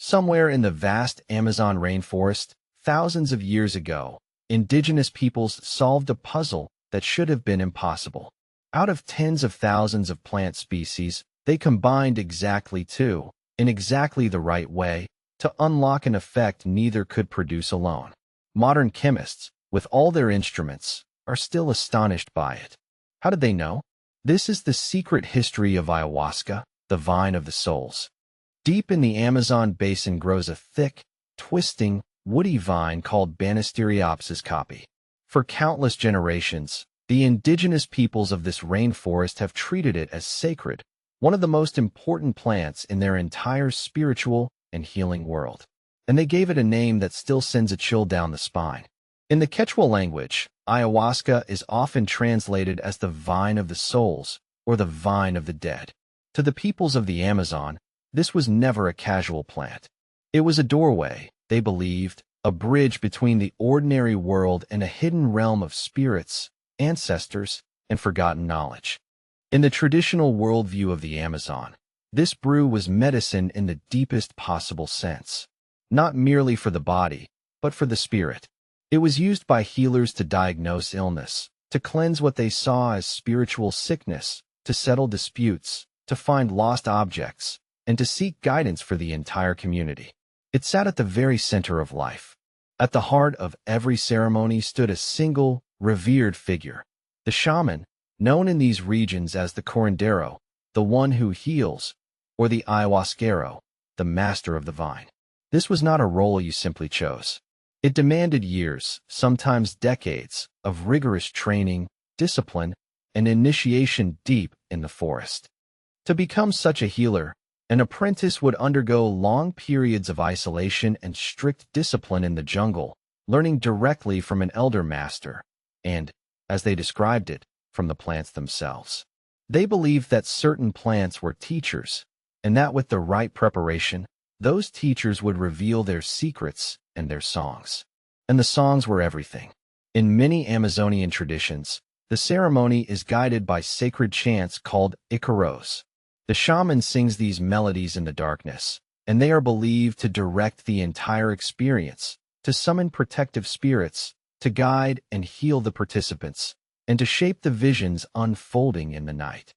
Somewhere in the vast Amazon rainforest, thousands of years ago, indigenous peoples solved a puzzle that should have been impossible. Out of tens of thousands of plant species, they combined exactly two, in exactly the right way, to unlock an effect neither could produce alone. Modern chemists, with all their instruments, are still astonished by it. How did they know? This is the secret history of ayahuasca, the vine of the souls. Deep in the Amazon basin grows a thick, twisting, woody vine called Banisteriopsis caapi. For countless generations, the indigenous peoples of this rainforest have treated it as sacred, one of the most important plants in their entire spiritual and healing world. And they gave it a name that still sends a chill down the spine. In the Quechua language, ayahuasca is often translated as the vine of the souls or the vine of the dead. To the peoples of the Amazon, this was never a casual plant. It was a doorway, they believed, a bridge between the ordinary world and a hidden realm of spirits, ancestors, and forgotten knowledge. In the traditional worldview of the Amazon, this brew was medicine in the deepest possible sense, not merely for the body, but for the spirit. It was used by healers to diagnose illness, to cleanse what they saw as spiritual sickness, to settle disputes, to find lost objects, and to seek guidance for the entire community. It sat at the very center of life. At the heart of every ceremony stood a single, revered figure, the shaman, known in these regions as the curandero, the one who heals, or the ayahuasquero, the master of the vine. This was not a role you simply chose. It demanded years, sometimes decades, of rigorous training, discipline, and initiation deep in the forest. To become such a healer, an apprentice would undergo long periods of isolation and strict discipline in the jungle, learning directly from an elder master, and, as they described it, from the plants themselves. They believed that certain plants were teachers, and that with the right preparation, those teachers would reveal their secrets and their songs. And the songs were everything. In many Amazonian traditions, the ceremony is guided by sacred chants called icaros. The shaman sings these melodies in the darkness, and they are believed to direct the entire experience, to summon protective spirits, to guide and heal the participants, and to shape the visions unfolding in the night.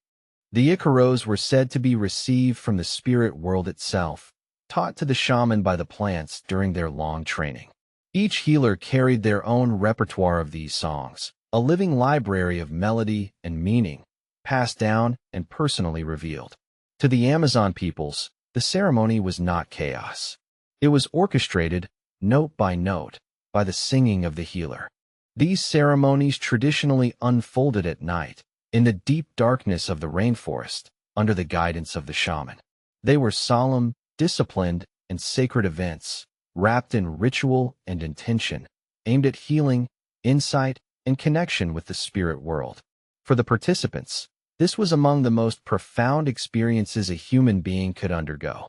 The icaros were said to be received from the spirit world itself, taught to the shaman by the plants during their long training. Each healer carried their own repertoire of these songs, a living library of melody and meaning, passed down and personally revealed. To the Amazon peoples, the ceremony was not chaos. It was orchestrated, note by note, by the singing of the healer. These ceremonies traditionally unfolded at night, in the deep darkness of the rainforest, under the guidance of the shaman. They were solemn, disciplined, and sacred events, wrapped in ritual and intention, aimed at healing, insight, and connection with the spirit world. For the participants, this was among the most profound experiences a human being could undergo.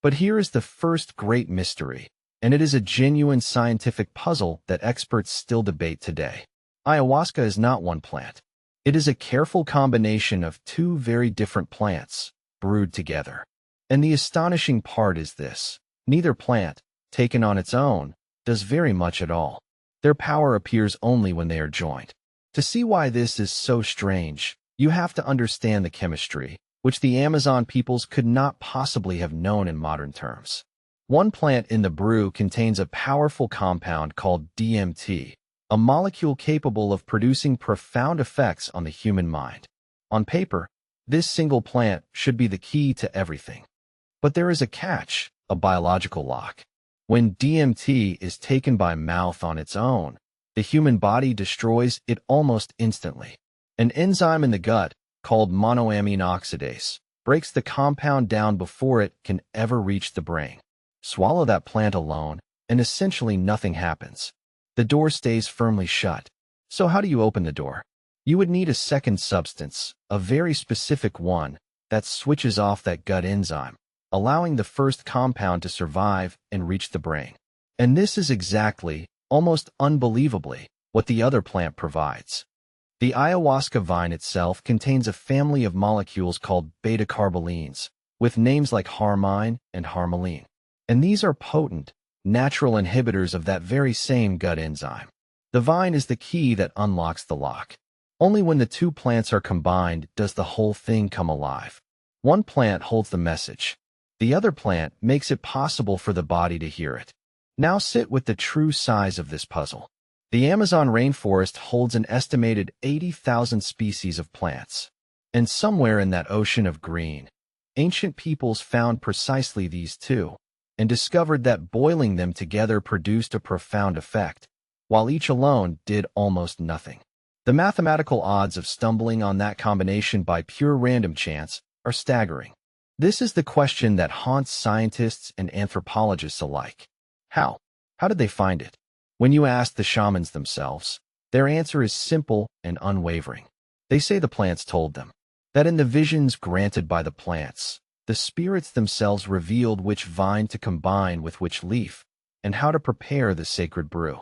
But here is the first great mystery, and it is a genuine scientific puzzle that experts still debate today. Ayahuasca is not one plant. It is a careful combination of two very different plants, brewed together. And the astonishing part is this: neither plant, taken on its own, does very much at all. Their power appears only when they are joined. To see why this is so strange, you have to understand the chemistry, which the Amazon peoples could not possibly have known in modern terms. One plant in the brew contains a powerful compound called DMT, a molecule capable of producing profound effects on the human mind. On paper, this single plant should be the key to everything. But there is a catch, a biological lock. When DMT is taken by mouth on its own, the human body destroys it almost instantly. An enzyme in the gut, called monoamine oxidase, breaks the compound down before it can ever reach the brain. Swallow that plant alone, and essentially nothing happens. The door stays firmly shut. So how do you open the door? You would need a second substance, a very specific one, that switches off that gut enzyme, allowing the first compound to survive and reach the brain. And this is exactly, almost unbelievably, what the other plant provides. The ayahuasca vine itself contains a family of molecules called beta-carbolines, with names like harmine and harmaline. And these are potent, natural inhibitors of that very same gut enzyme. The vine is the key that unlocks the lock. Only when the two plants are combined does the whole thing come alive. One plant holds the message. The other plant makes it possible for the body to hear it. Now sit with the true size of this puzzle. The Amazon rainforest holds an estimated 80,000 species of plants. And somewhere in that ocean of green, ancient peoples found precisely these two, and discovered that boiling them together produced a profound effect, while each alone did almost nothing. The mathematical odds of stumbling on that combination by pure random chance are staggering. This is the question that haunts scientists and anthropologists alike. How? How did they find it? When you ask the shamans themselves, their answer is simple and unwavering. They say the plants told them. That in the visions granted by the plants, the spirits themselves revealed which vine to combine with which leaf, and how to prepare the sacred brew.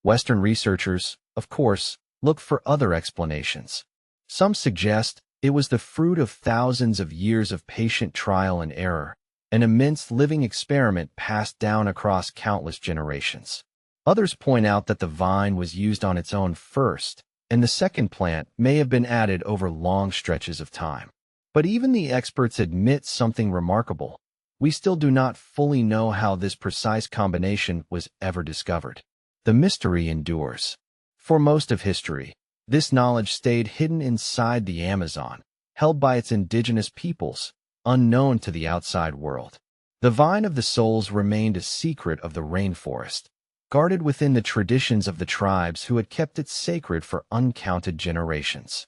Western researchers, of course, look for other explanations. Some suggest it was the fruit of thousands of years of patient trial and error, an immense living experiment passed down across countless generations. Others point out that the vine was used on its own first, and the second plant may have been added over long stretches of time. But even the experts admit something remarkable. We still do not fully know how this precise combination was ever discovered. The mystery endures. For most of history, this knowledge stayed hidden inside the Amazon, held by its indigenous peoples, unknown to the outside world. The vine of the souls remained a secret of the rainforest, guarded within the traditions of the tribes who had kept it sacred for uncounted generations.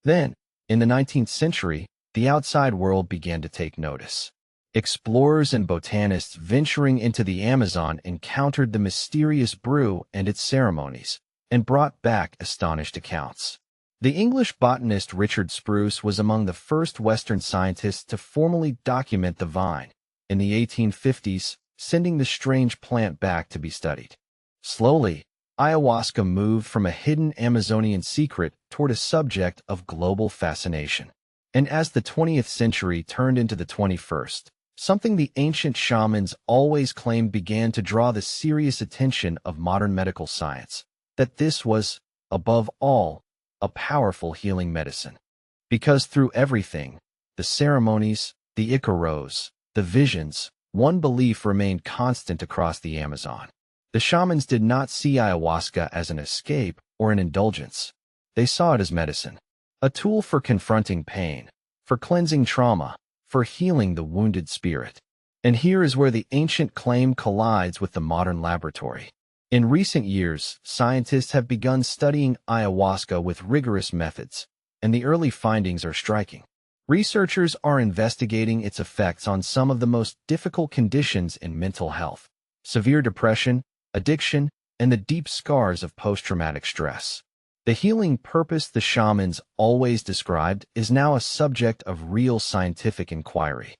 Then, in the 19th century, the outside world began to take notice. Explorers and botanists venturing into the Amazon encountered the mysterious brew and its ceremonies, and brought back astonished accounts. The English botanist Richard Spruce was among the first Western scientists to formally document the vine, in the 1850s, sending the strange plant back to be studied. Slowly, ayahuasca moved from a hidden Amazonian secret toward a subject of global fascination. And as the 20th century turned into the 21st, something the ancient shamans always claimed began to draw the serious attention of modern medical science, that this was, above all, a powerful healing medicine. Because through everything, the ceremonies, the icaros, the visions, one belief remained constant across the Amazon. The shamans did not see ayahuasca as an escape or an indulgence. They saw it as medicine, a tool for confronting pain, for cleansing trauma, for healing the wounded spirit. And here is where the ancient claim collides with the modern laboratory. In recent years, scientists have begun studying ayahuasca with rigorous methods, and the early findings are striking. Researchers are investigating its effects on some of the most difficult conditions in mental health: severe depression, addiction, and the deep scars of post-traumatic stress. The healing purpose the shamans always described is now a subject of real scientific inquiry.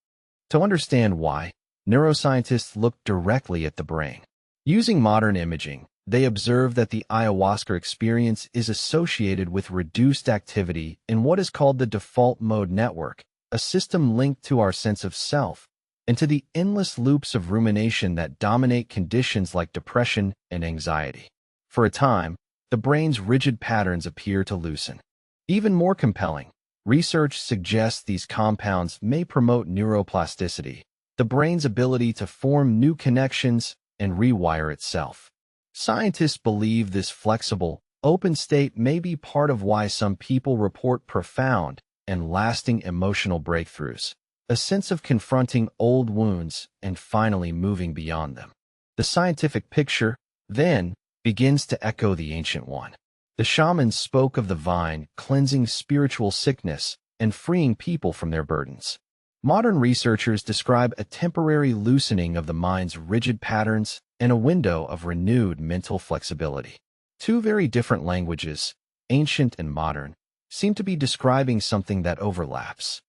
To understand why, neuroscientists look directly at the brain. Using modern imaging, they observe that the ayahuasca experience is associated with reduced activity in what is called the default mode network, a system linked to our sense of self, and to the endless loops of rumination that dominate conditions like depression and anxiety. For a time, the brain's rigid patterns appear to loosen. Even more compelling, research suggests these compounds may promote neuroplasticity, the brain's ability to form new connections and rewire itself. Scientists believe this flexible, open state may be part of why some people report profound and lasting emotional breakthroughs, a sense of confronting old wounds and finally moving beyond them. The scientific picture, then, begins to echo the ancient one. The shamans spoke of the vine cleansing spiritual sickness and freeing people from their burdens. Modern researchers describe a temporary loosening of the mind's rigid patterns and a window of renewed mental flexibility. Two very different languages, ancient and modern, seem to be describing something that overlaps.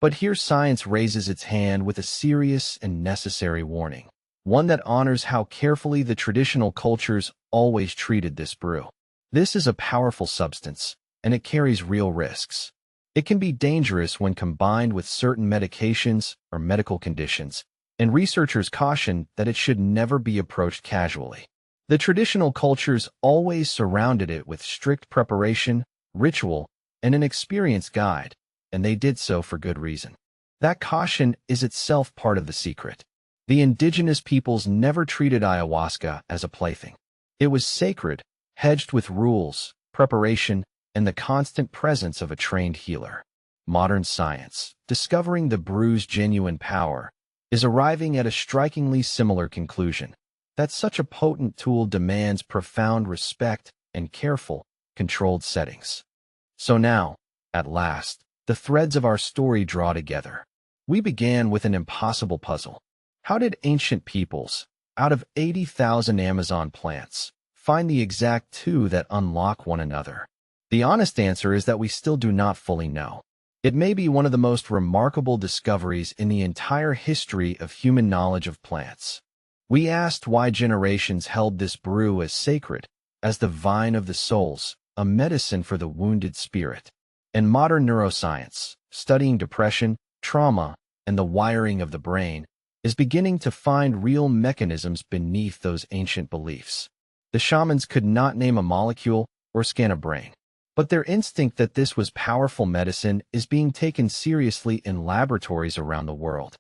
But here science raises its hand with a serious and necessary warning, one that honors how carefully the traditional cultures always treated this brew. This is a powerful substance, and it carries real risks. It can be dangerous when combined with certain medications or medical conditions, and researchers caution that it should never be approached casually. The traditional cultures always surrounded it with strict preparation, ritual, and an experienced guide, and they did so for good reason. That caution is itself part of the secret. The indigenous peoples never treated ayahuasca as a plaything. It was sacred, hedged with rules, preparation, and the constant presence of a trained healer. Modern science, discovering the brew's genuine power, is arriving at a strikingly similar conclusion, that such a potent tool demands profound respect and careful, controlled settings. So now, at last, the threads of our story draw together. We began with an impossible puzzle. How did ancient peoples, out of 80,000 Amazon plants, find the exact two that unlock one another? The honest answer is that we still do not fully know. It may be one of the most remarkable discoveries in the entire history of human knowledge of plants. We asked why generations held this brew as sacred, as the vine of the souls, a medicine for the wounded spirit. And modern neuroscience, studying depression, trauma, and the wiring of the brain, is beginning to find real mechanisms beneath those ancient beliefs. The shamans could not name a molecule or scan a brain, but their instinct that this was powerful medicine is being taken seriously in laboratories around the world.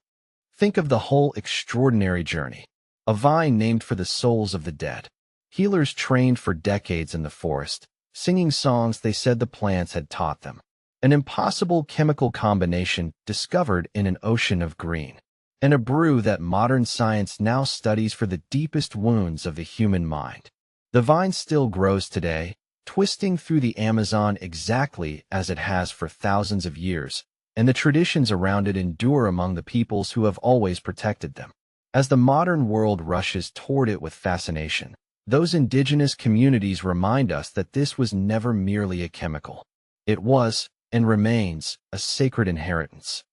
Think of the whole extraordinary journey. A vine named for the souls of the dead. Healers trained for decades in the forest, singing songs they said the plants had taught them. An impossible chemical combination discovered in an ocean of green. And a brew that modern science now studies for the deepest wounds of the human mind. The vine still grows today, twisting through the Amazon exactly as it has for thousands of years, and the traditions around it endure among the peoples who have always protected them. As the modern world rushes toward it with fascination, those indigenous communities remind us that this was never merely a chemical. It was, and remains, a sacred inheritance.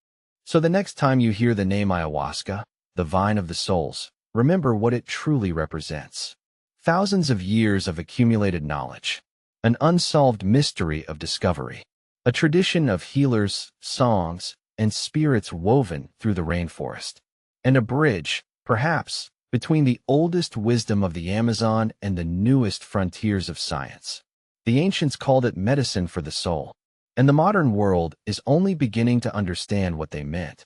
So the next time you hear the name ayahuasca, the vine of the souls, remember what it truly represents. Thousands of years of accumulated knowledge. An unsolved mystery of discovery. A tradition of healers, songs, and spirits woven through the rainforest. And a bridge, perhaps, between the oldest wisdom of the Amazon and the newest frontiers of science. The ancients called it medicine for the soul, and the modern world is only beginning to understand what they meant.